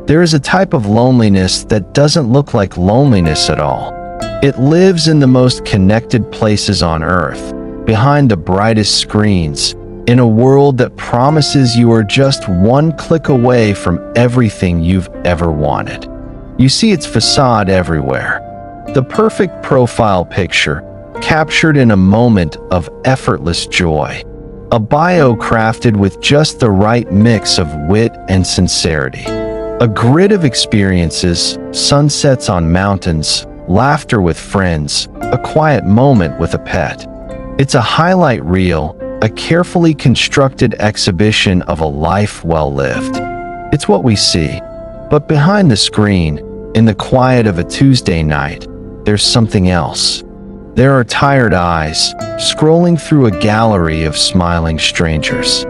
There is a type of loneliness that doesn't look like loneliness at all. It lives in the most connected places on Earth, behind the brightest screens, in a world that promises you are just one click away from everything you've ever wanted. You see its facade everywhere. The perfect profile picture, captured in a moment of effortless joy. A bio crafted with just the right mix of wit and sincerity. A grid of experiences, sunsets on mountains, laughter with friends, a quiet moment with a pet. It's a highlight reel, a carefully constructed exhibition of a life well lived. It's what we see. But behind the screen, in the quiet of a Tuesday night, there's something else. There are tired eyes, scrolling through a gallery of smiling strangers.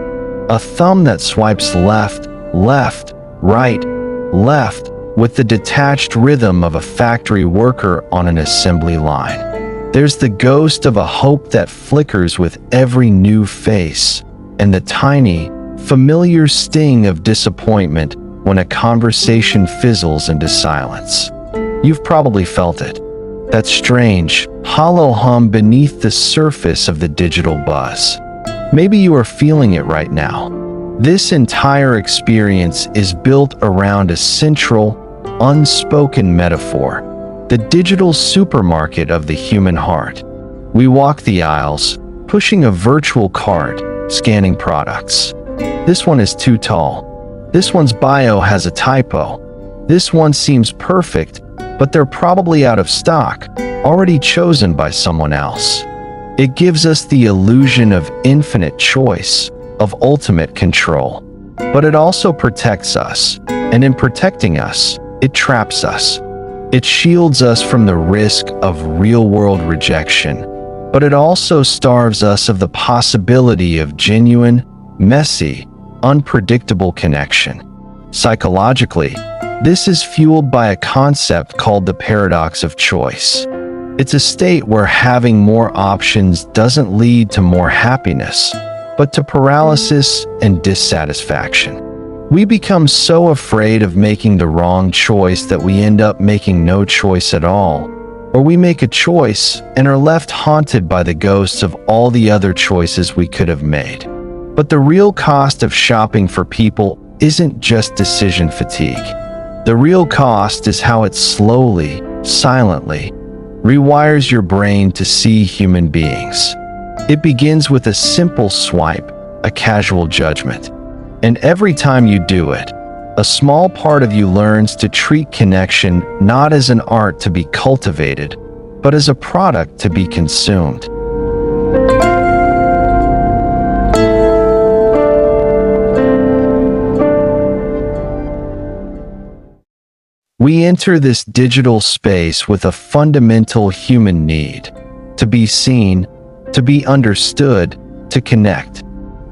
A thumb that swipes left, left, right, left, with the detached rhythm of a factory worker on an assembly line. There's the ghost of a hope that flickers with every new face, and the tiny, familiar sting of disappointment when a conversation fizzles into silence. You've probably felt it. That strange, hollow hum beneath the surface of the digital buzz. Maybe you are feeling it right now. This entire experience is built around a central, unspoken metaphor. The digital supermarket of the human heart. We walk the aisles, pushing a virtual cart, scanning products. This one is too tall. This one's bio has a typo. This one seems perfect, but they're probably out of stock, already chosen by someone else. It gives us the illusion of infinite choice, of ultimate control. But it also protects us, and in protecting us, it traps us. It shields us from the risk of real-world rejection, but it also starves us of the possibility of genuine, messy, unpredictable connection. Psychologically, this is fueled by a concept called the paradox of choice. It's a state where having more options doesn't lead to more happiness, but to paralysis and dissatisfaction. We become so afraid of making the wrong choice that we end up making no choice at all, or we make a choice and are left haunted by the ghosts of all the other choices we could have made. But the real cost of shopping for people isn't just decision fatigue. The real cost is how it slowly, silently, rewires your brain to see human beings. It begins with a simple swipe, a casual judgment. And every time you do it, a small part of you learns to treat connection not as an art to be cultivated, but as a product to be consumed. We enter this digital space with a fundamental human need: to be seen, to be understood, to connect.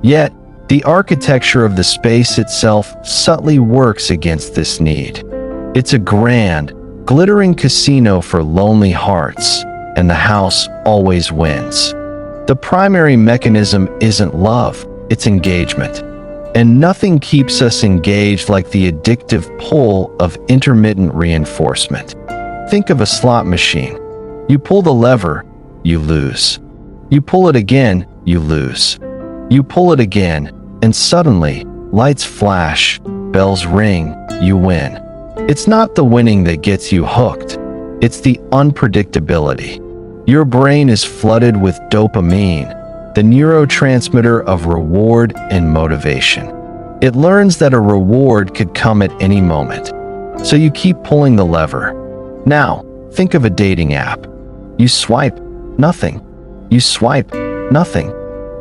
Yet, the architecture of the space itself subtly works against this need. It's a grand, glittering casino for lonely hearts, and the house always wins. The primary mechanism isn't love, it's engagement. And nothing keeps us engaged like the addictive pull of intermittent reinforcement. Think of a slot machine. You pull the lever, you lose. You pull it again, you lose. You pull it again, and suddenly, lights flash, bells ring, you win. It's not the winning that gets you hooked. It's the unpredictability. Your brain is flooded with dopamine, the neurotransmitter of reward and motivation. It learns that a reward could come at any moment. So you keep pulling the lever. Now, think of a dating app. You swipe, nothing. You swipe, nothing.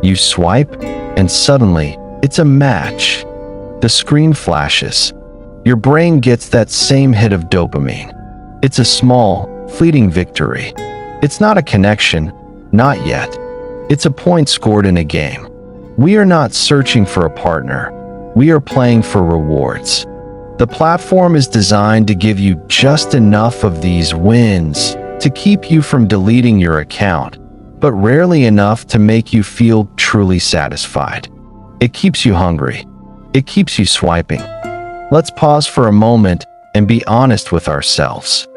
You swipe, and suddenly, it's a match. The screen flashes. Your brain gets that same hit of dopamine. It's a small, fleeting victory. It's not a connection, not yet. It's a point scored in a game. We are not searching for a partner. We are playing for rewards. The platform is designed to give you just enough of these wins to keep you from deleting your account, but rarely enough to make you truly satisfied. It keeps you hungry. It keeps you swiping. Let's pause for a moment and be honest with ourselves.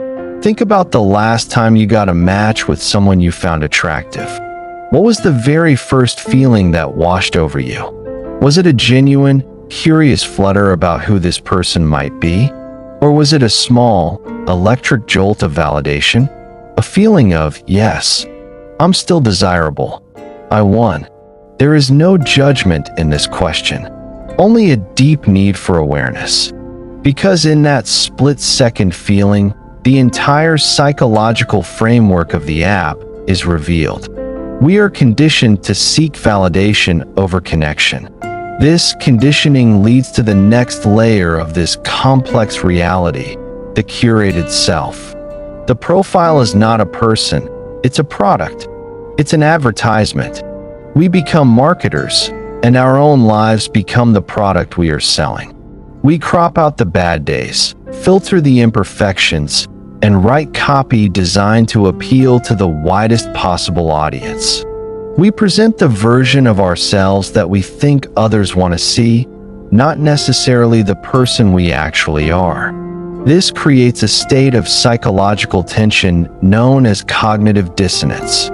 Think about the last time you got a match with someone you found attractive. What was the very first feeling that washed over you? Was it a genuine, curious flutter about who this person might be? Or was it a small, electric jolt of validation? A feeling of, yes, I'm still desirable. I won. There is no judgment in this question, only a deep need for awareness. Because in that split-second feeling, the entire psychological framework of the app is revealed. We are conditioned to seek validation over connection. This conditioning leads to the next layer of this complex reality, the curated self. The profile is not a person, it's a product. It's an advertisement. We become marketers, and our own lives become the product we are selling. We crop out the bad days, filter the imperfections, and write copy designed to appeal to the widest possible audience. We present the version of ourselves that we think others want to see, not necessarily the person we actually are. This creates a state of psychological tension known as cognitive dissonance.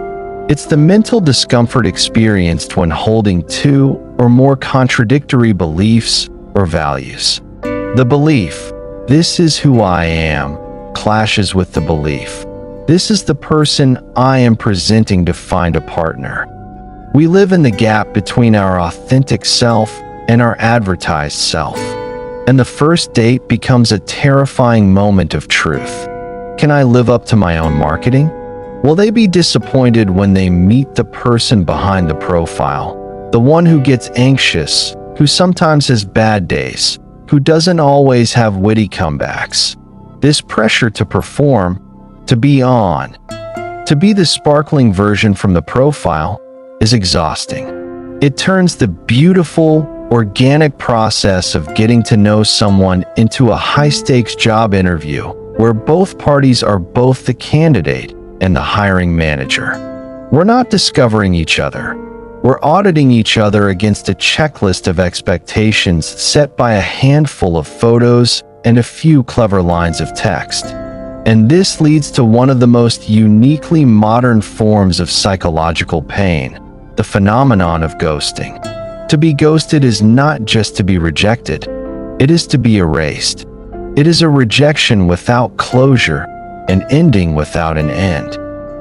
It's the mental discomfort experienced when holding two or more contradictory beliefs or values. The belief, "This is who I am," clashes with the belief, "This is the person I am presenting to find a partner." We live in the gap between our authentic self and our advertised self. And the first date becomes a terrifying moment of truth. Can I live up to my own marketing? Will they be disappointed when they meet the person behind the profile? The one who gets anxious, who sometimes has bad days, who doesn't always have witty comebacks. This pressure to perform, to be on, to be the sparkling version from the profile is exhausting. It turns the beautiful, organic process of getting to know someone into a high-stakes job interview where both parties are both the candidate and the hiring manager. We're not discovering each other. We're auditing each other against a checklist of expectations set by a handful of photos and a few clever lines of text. And this leads to one of the most uniquely modern forms of psychological pain, the phenomenon of ghosting. To be ghosted is not just to be rejected, it is to be erased. It is a rejection without closure, an ending without an end.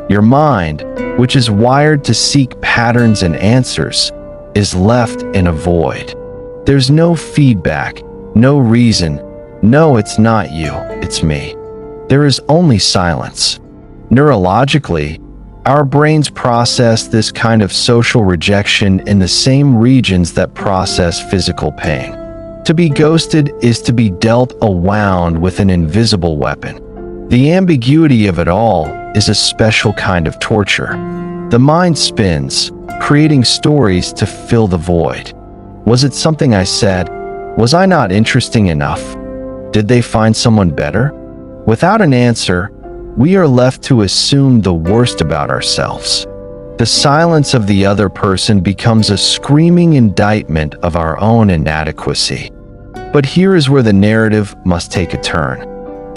Your mind, which is wired to seek patterns and answers, is left in a void. There's no feedback, no reason, no, it's not you, it's me. There is only silence. Neurologically, our brains process this kind of social rejection in the same regions that process physical pain. To be ghosted is to be dealt a wound with an invisible weapon. The ambiguity of it all is a special kind of torture. The mind spins, creating stories to fill the void. Was it something I said? Was I not interesting enough? Did they find someone better? Without an answer, we are left to assume the worst about ourselves. The silence of the other person becomes a screaming indictment of our own inadequacy. But here is where the narrative must take a turn.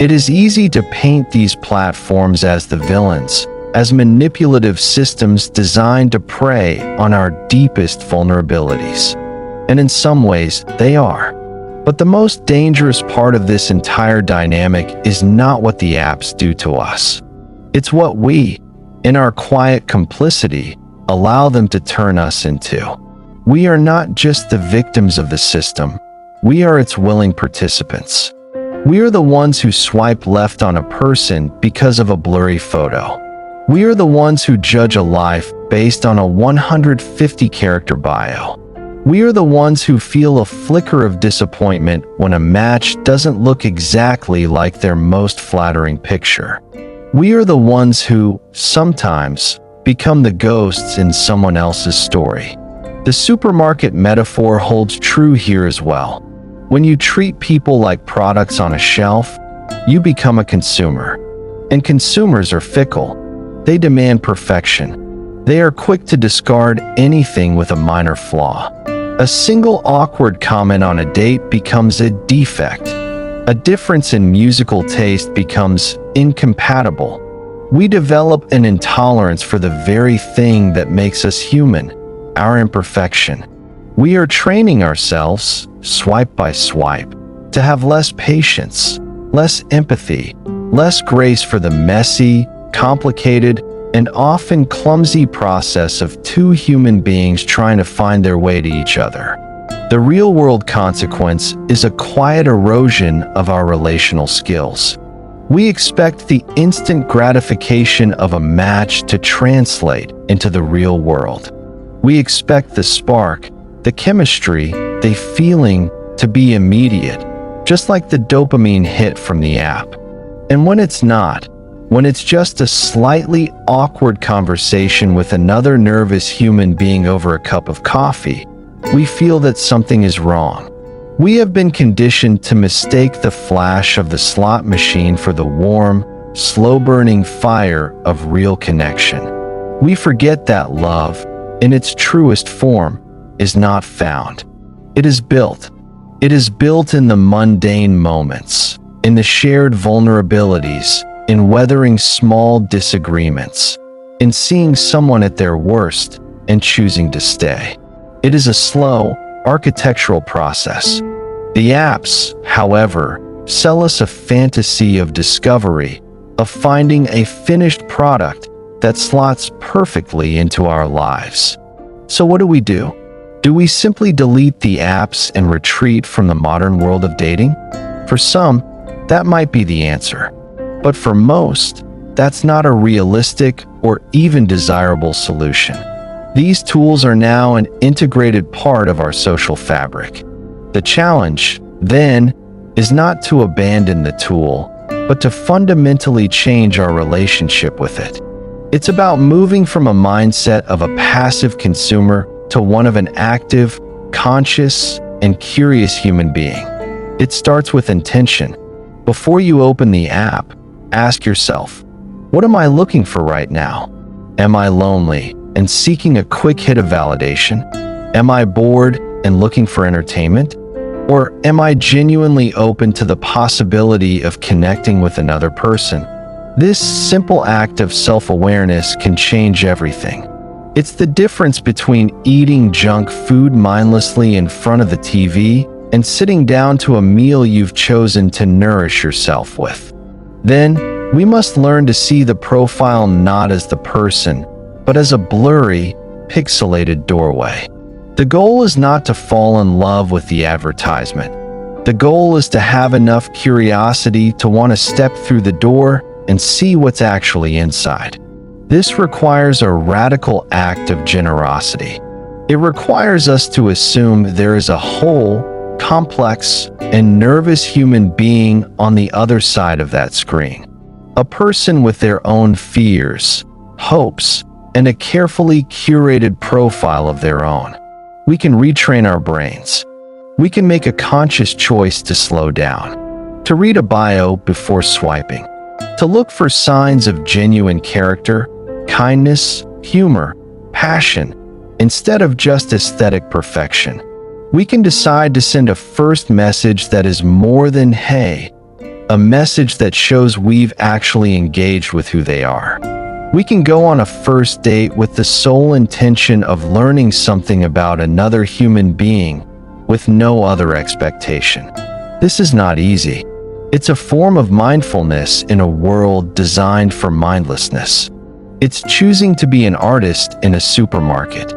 It is easy to paint these platforms as the villains, as manipulative systems designed to prey on our deepest vulnerabilities. And in some ways, they are. But the most dangerous part of this entire dynamic is not what the apps do to us. It's what we, in our quiet complicity, allow them to turn us into. We are not just the victims of the system, we are its willing participants. We are the ones who swipe left on a person because of a blurry photo. We are the ones who judge a life based on a 150-character bio. We are the ones who feel a flicker of disappointment when a match doesn't look exactly like their most flattering picture. We are the ones who, sometimes, become the ghosts in someone else's story. The supermarket metaphor holds true here as well. When you treat people like products on a shelf, you become a consumer. And consumers are fickle. They demand perfection. They are quick to discard anything with a minor flaw. A single awkward comment on a date becomes a defect. A difference in musical taste becomes incompatible. We develop an intolerance for the very thing that makes us human, our imperfection. We are training ourselves, swipe by swipe, to have less patience, less empathy, less grace for the messy, complicated, and often clumsy process of two human beings trying to find their way to each other. The real-world consequence is a quiet erosion of our relational skills. We expect the instant gratification of a match to translate into the real world. We expect the spark, the chemistry, the feeling to be immediate, just like the dopamine hit from the app. And when it's not, when it's just a slightly awkward conversation with another nervous human being over a cup of coffee, we feel that something is wrong. We have been conditioned to mistake the flash of the slot machine for the warm, slow-burning fire of real connection. We forget that love, in its truest form, is not found. It is built. It is built in the mundane moments, in the shared vulnerabilities, in weathering small disagreements, in seeing someone at their worst and choosing to stay. It is a slow, architectural process. The apps, however, sell us a fantasy of discovery, of finding a finished product that slots perfectly into our lives. So what do? Do we simply delete the apps and retreat from the modern world of dating? For some, that might be the answer. But for most, that's not a realistic or even desirable solution. These tools are now an integrated part of our social fabric. The challenge, then, is not to abandon the tool, but to fundamentally change our relationship with it. It's about moving from a mindset of a passive consumer to one of an active, conscious, and curious human being. It starts with intention. Before you open the app, ask yourself, what am I looking for right now? Am I lonely and seeking a quick hit of validation? Am I bored and looking for entertainment? Or am I genuinely open to the possibility of connecting with another person? This simple act of self-awareness can change everything. It's the difference between eating junk food mindlessly in front of the TV and sitting down to a meal you've chosen to nourish yourself with. Then, we must learn to see the profile not as the person, but as a blurry, pixelated doorway. The goal is not to fall in love with the advertisement. The goal is to have enough curiosity to want to step through the door and see what's actually inside. This requires a radical act of generosity. It requires us to assume there is a whole, complex, and nervous human being on the other side of that screen. A person with their own fears, hopes, and a carefully curated profile of their own. We can retrain our brains. We can make a conscious choice to slow down, to read a bio before swiping, to look for signs of genuine character, kindness, humor, passion, instead of just aesthetic perfection. We can decide to send a first message that is more than hey, a message that shows we've actually engaged with who they are. We can go on a first date with the sole intention of learning something about another human being with no other expectation. This is not easy. It's a form of mindfulness in a world designed for mindlessness. It's choosing to be an artist in a supermarket.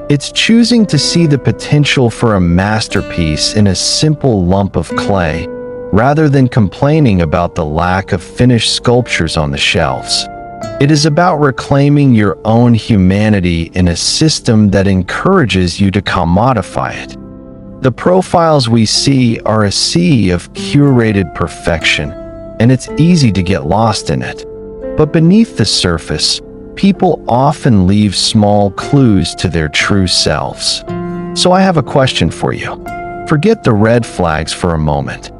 It's choosing to see the potential for a masterpiece in a simple lump of clay, rather than complaining about the lack of finished sculptures on the shelves. It is about reclaiming your own humanity in a system that encourages you to commodify it. The profiles we see are a sea of curated perfection, and it's easy to get lost in it. But beneath the surface, people often leave small clues to their true selves. So I have a question for you. Forget the red flags for a moment.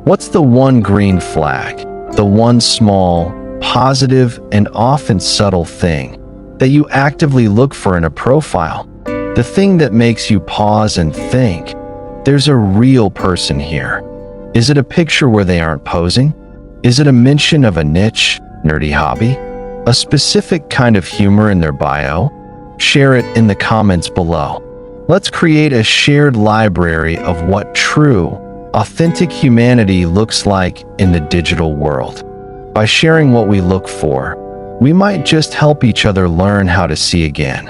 What's the one green flag, the one small, positive, and often subtle thing that you actively look for in a profile? The thing that makes you pause and think, there's a real person here. Is it a picture where they aren't posing? Is it a mention of a niche, nerdy hobby? A specific kind of humor in their bio? Share it in the comments below. Let's create a shared library of what true, authentic humanity looks like in the digital world. By sharing what we look for, we might just help each other learn how to see again.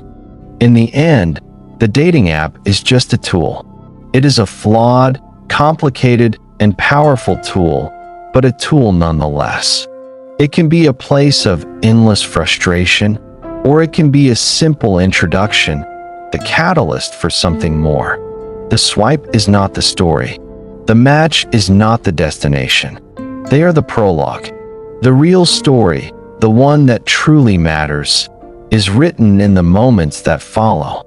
In the end, the dating app is just a tool. It is a flawed, complicated, and powerful tool, but a tool nonetheless. It can be a place of endless frustration, or it can be a simple introduction, the catalyst for something more. The swipe is not the story. The match is not the destination. They are the prologue. The real story, the one that truly matters, is written in the moments that follow.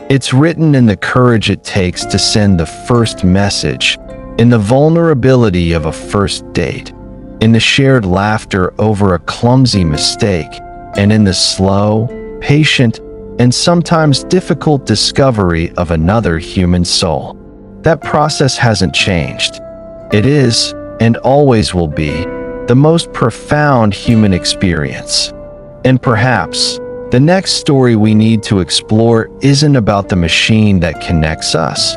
It's written in the courage it takes to send the first message, in the vulnerability of a first date, in the shared laughter over a clumsy mistake, and in the slow, patient, and sometimes difficult discovery of another human soul. That process hasn't changed. It is, and always will be, the most profound human experience. And perhaps, the next story we need to explore isn't about the machine that connects us,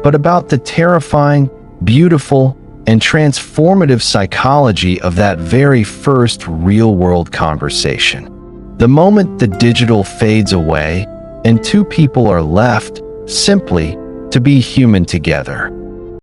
but about the terrifying, beautiful, and transformative psychology of that very first real-world conversation. The moment the digital fades away and two people are left, simply, to be human together.